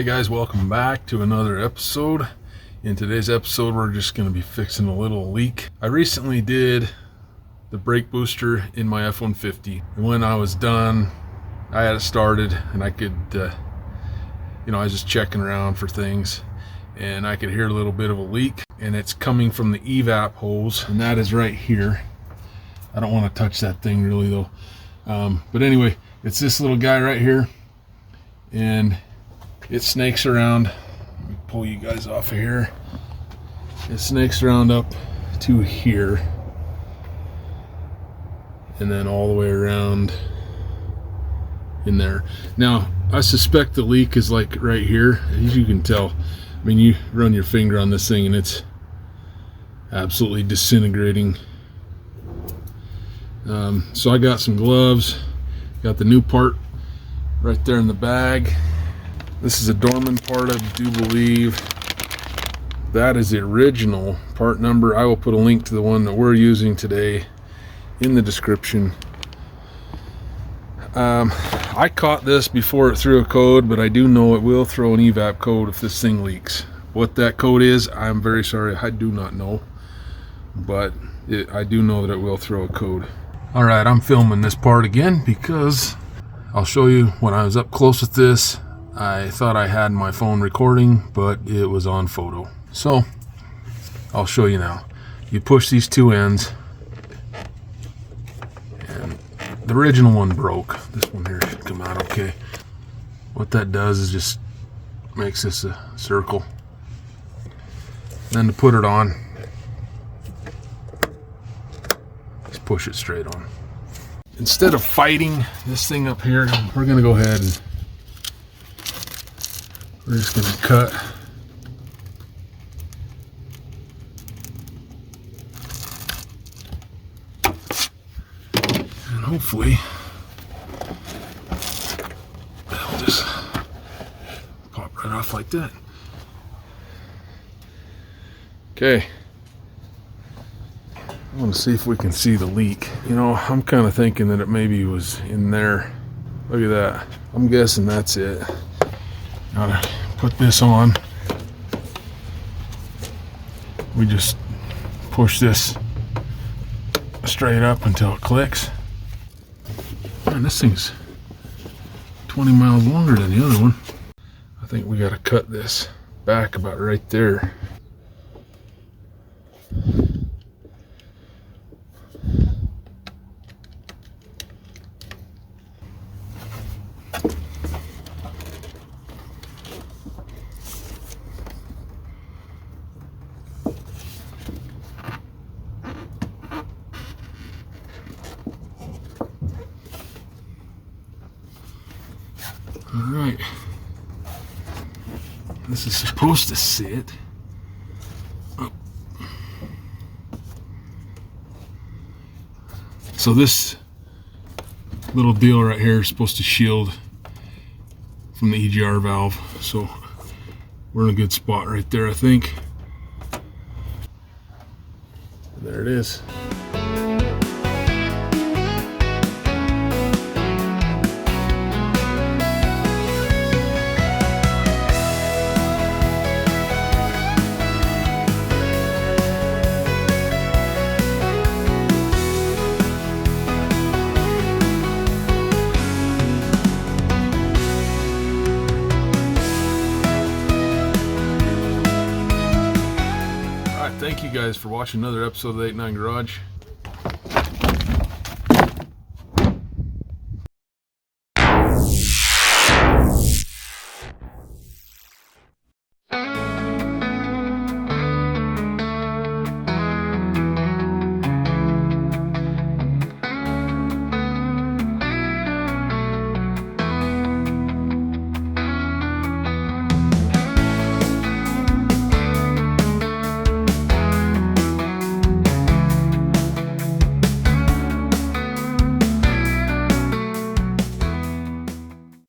Hey guys, welcome back to another episode. In today's episode, we're just going to be fixing a little leak. I recently did the brake booster in my F-150. And when I was done, I had it started and I could, I was just checking around for things and I could hear a little bit of a leak, and it's coming from the EVAP hose, and that is right here. I don't want to touch that thing really though. But anyway, it's this little guy right here, and it snakes around. Let me pull you guys off of here. It snakes around up to here and then all the way around in there. Now I suspect the leak is like right here, as you can tell. I mean, you run your finger on this thing and it's absolutely disintegrating. So I got some gloves, got the new part right there in the bag. This is a Dorman part, I do believe. That is the original part number. I will put a link to the one that we're using today in the description. I caught this before it threw a code, but I do know it will throw an EVAP code if this thing leaks. What that code is, I'm very sorry, I do not know. But I do know that it will throw a code. Alright, I'm filming this part again because I'll show you when I was up close with this. I thought I had my phone recording, but it was on photo. So, I'll show you now. You push these two ends, and the original one broke. This one here should come out okay. What that does is just makes this a circle. Then to put it on, just push it straight on. Instead of fighting this thing up here, we're gonna go ahead and we're just going to cut. And hopefully that'll just pop right off like that. Okay. I want to see if we can see the leak. You know, I'm kind of thinking that it maybe was in there. Look at that. I'm guessing that's it. Gotta put this on. We just push this straight up until it clicks. Man, this thing's 20 miles longer than the other one. I think we gotta cut this back about right there. Alright, this is supposed to sit. Oh. So this little deal right here is supposed to shield from the EGR valve, so we're in a good spot right there, I think. There it is. Thank you guys for watching another episode of the 89 Garage.